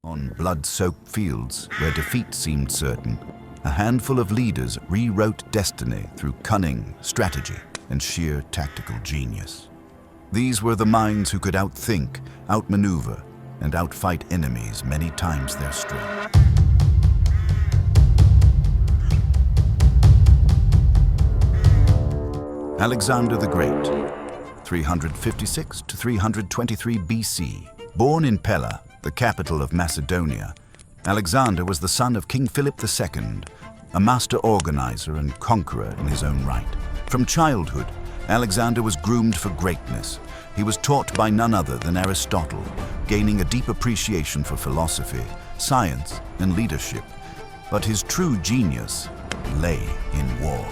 On blood-soaked fields where defeat seemed certain, a handful of leaders rewrote destiny through cunning, strategy, and sheer tactical genius. These were the minds who could outthink, outmaneuver, and outfight enemies many times their strength. Alexander the Great, 356 to 323 BC. Born in Pella, the capital of Macedonia, Alexander was the son of King Philip II, a master organizer and conqueror in his own right. From childhood, Alexander was groomed for greatness. He was taught by none other than Aristotle, gaining a deep appreciation for philosophy, science, and leadership. But his true genius lay in war.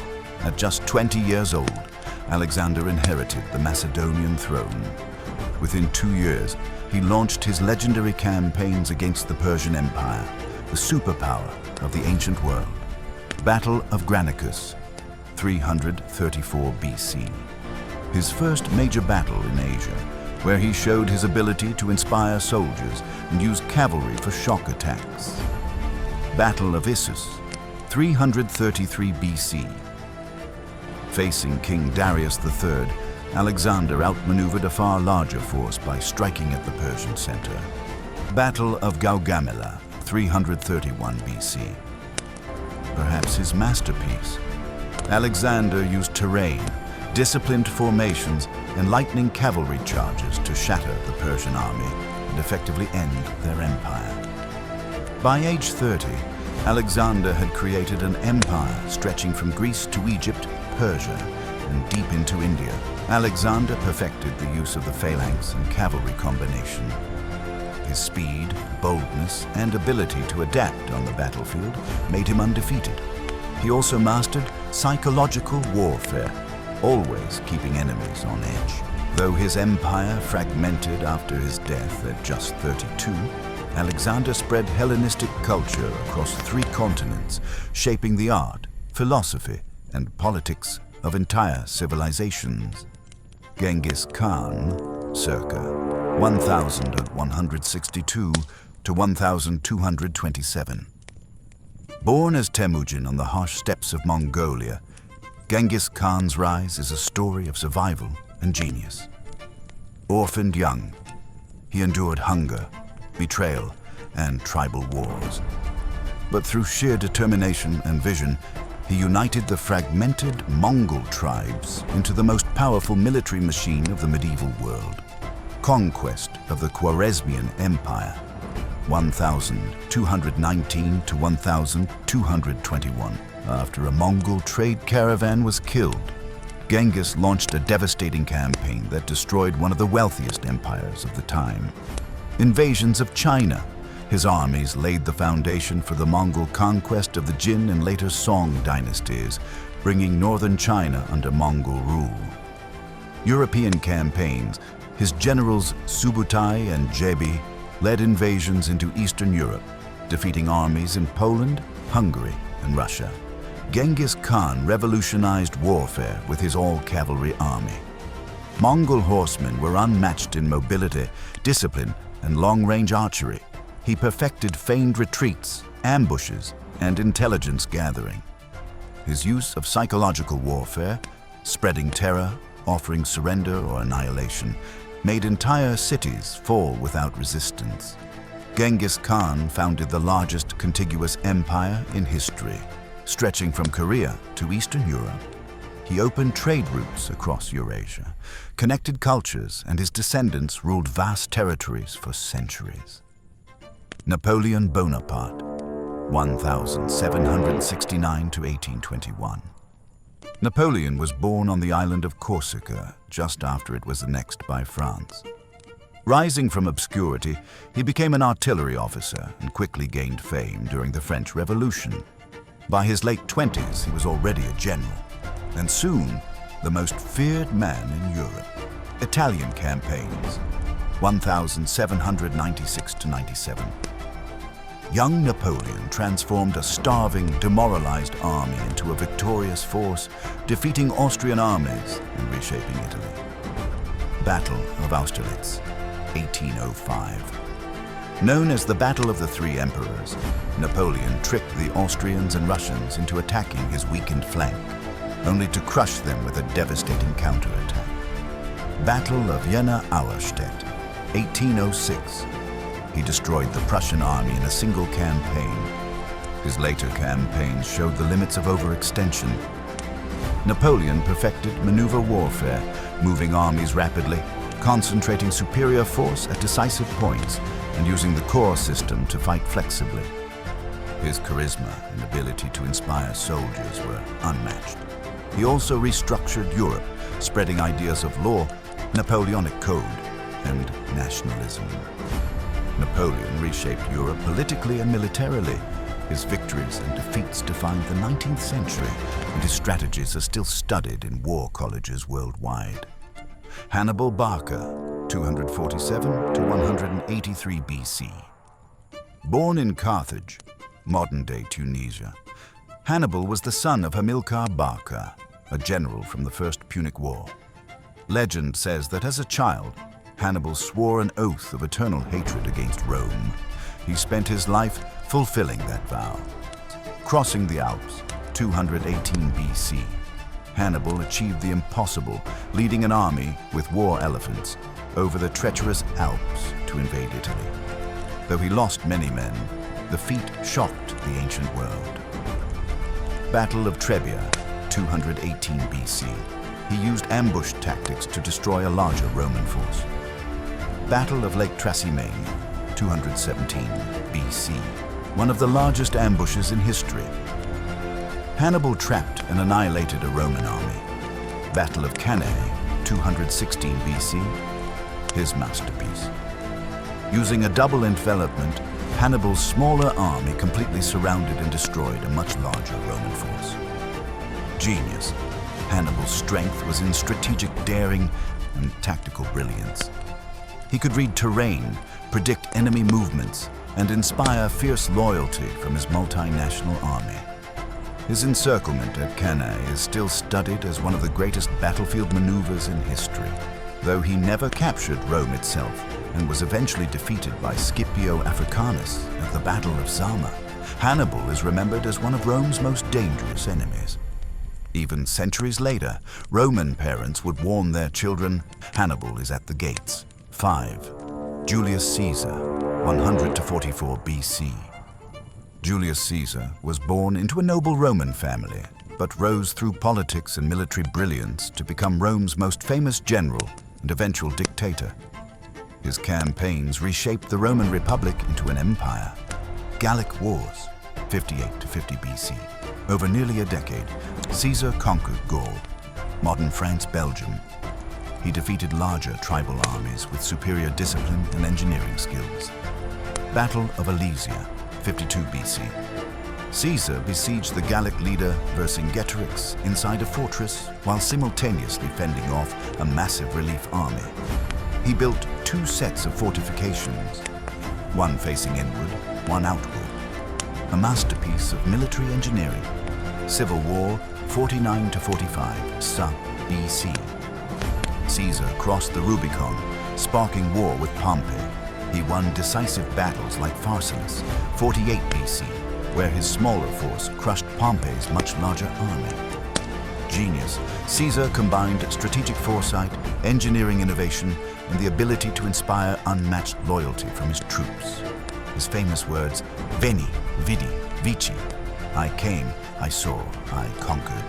At just 20 years old, Alexander inherited the Macedonian throne. Within 2 years, he launched his legendary campaigns against the Persian Empire, the superpower of the ancient world. Battle of Granicus, 334 BC. His first major battle in Asia, where he showed his ability to inspire soldiers and use cavalry for shock attacks. Battle of Issus, 333 BC. Facing King Darius III, Alexander outmaneuvered a far larger force by striking at the Persian center. Battle of Gaugamela, 331 BC. Perhaps his masterpiece. Alexander used terrain, disciplined formations, and lightning cavalry charges to shatter the Persian army and effectively end their empire. By age 30, Alexander had created an empire stretching from Greece to Egypt, Persia, and deep into India. Alexander perfected the use of the phalanx and cavalry combination. His speed, boldness, and ability to adapt on the battlefield made him undefeated. He also mastered psychological warfare, always keeping enemies on edge. Though his empire fragmented after his death at just 32, Alexander spread Hellenistic culture across 3 continents, shaping the art, philosophy, and politics of entire civilizations. Genghis Khan, circa 1162 to 1227. Born as Temujin on the harsh steppes of Mongolia, Genghis Khan's rise is a story of survival and genius. Orphaned young, he endured hunger, betrayal, and tribal wars. But through sheer determination and vision, he united the fragmented Mongol tribes into the most powerful military machine of the medieval world. Conquest of the Khwarezmian Empire, 1219 to 1221. After a Mongol trade caravan was killed, Genghis launched a devastating campaign that destroyed one of the wealthiest empires of the time. Invasions of China. His armies laid the foundation for the Mongol conquest of the Jin and later Song dynasties, bringing northern China under Mongol rule. European campaigns. His generals Subutai and Jebi led invasions into Eastern Europe, defeating armies in Poland, Hungary, and Russia. Genghis Khan revolutionized warfare with his all-cavalry army. Mongol horsemen were unmatched in mobility, discipline, and long-range archery. He perfected feigned retreats, ambushes, and intelligence gathering. His use of psychological warfare, spreading terror, offering surrender or annihilation, made entire cities fall without resistance. Genghis Khan founded the largest contiguous empire in history. Stretching from Korea to Eastern Europe, he opened trade routes across Eurasia, connected cultures, and his descendants ruled vast territories for centuries. Napoleon Bonaparte, 1769 to 1821. Napoleon was born on the island of Corsica just after it was annexed by France. Rising from obscurity, he became an artillery officer and quickly gained fame during the French Revolution. By his late 20s, he was already a general, and soon the most feared man in Europe. Italian campaigns, 1796 to 97. Young Napoleon transformed a starving, demoralized army into a victorious force, defeating Austrian armies and reshaping Italy. Battle of Austerlitz, 1805. Known as the Battle of the Three Emperors, Napoleon tricked the Austrians and Russians into attacking his weakened flank, only to crush them with a devastating counterattack. Battle of Jena-Auerstedt, 1806. He destroyed the Prussian army in a single campaign. His later campaigns showed the limits of overextension. Napoleon perfected maneuver warfare, moving armies rapidly, concentrating superior force at decisive points, and using the corps system to fight flexibly. His charisma and ability to inspire soldiers were unmatched. He also restructured Europe, spreading ideas of law, Napoleonic code, and nationalism. Napoleon reshaped Europe politically and militarily. His victories and defeats defined the 19th century, and his strategies are still studied in war colleges worldwide. Hannibal Barca, 247 to 183 BC. Born in Carthage, modern-day Tunisia, Hannibal was the son of Hamilcar Barca, a general from the First Punic War. Legend says that as a child, Hannibal swore an oath of eternal hatred against Rome. He spent his life fulfilling that vow. Crossing the Alps, 218 BC, Hannibal achieved the impossible, leading an army with war elephants over the treacherous Alps to invade Italy. Though he lost many men, the feat shocked the ancient world. Battle of Trebia, 218 BC. He used ambush tactics to destroy a larger Roman force. Battle of Lake Trasimene, 217 BC. One of the largest ambushes in history. Hannibal trapped and annihilated a Roman army. Battle of Cannae, 216 BC. His masterpiece. Using a double envelopment, Hannibal's smaller army completely surrounded and destroyed a much larger Roman force. Genius. Hannibal's strength was in strategic daring and tactical brilliance. He could read terrain, predict enemy movements, and inspire fierce loyalty from his multinational army. His encirclement at Cannae is still studied as one of the greatest battlefield maneuvers in history, though he never captured Rome itself and was eventually defeated by Scipio Africanus at the Battle of Zama. Hannibal is remembered as one of Rome's most dangerous enemies. Even centuries later, Roman parents would warn their children, Hannibal is at the gates. 5. Julius Caesar, 100 to 44 BC. Julius Caesar was born into a noble Roman family, but rose through politics and military brilliance to become Rome's most famous general and eventual dictator. His campaigns reshaped the Roman Republic into an empire. Gallic Wars, 58 to 50 BC. Over nearly a decade, Caesar conquered Gaul, modern France, Belgium. He defeated larger tribal armies with superior discipline and engineering skills. Battle of Alesia, 52 BC. Caesar besieged the Gallic leader Vercingetorix inside a fortress while simultaneously fending off a massive relief army. He built 2 sets of fortifications, one facing inward, one outward. A masterpiece of military engineering. Civil War, 49 to 45, sub BC. Caesar crossed the Rubicon, sparking war with Pompey. He won decisive battles like Pharsalus, 48 BC, where his smaller force crushed Pompey's much larger army. Genius, Caesar combined strategic foresight, engineering innovation, and the ability to inspire unmatched loyalty from his troops. His famous words, Veni, Vidi, Vici, I came, I saw, I conquered,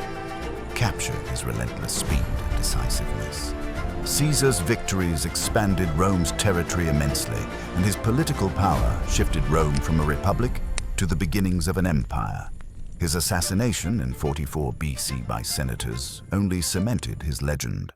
captured his relentless speed and decisiveness. Caesar's victories expanded Rome's territory immensely, and his political power shifted Rome from a republic to the beginnings of an empire. His assassination in 44 BC by senators only cemented his legend.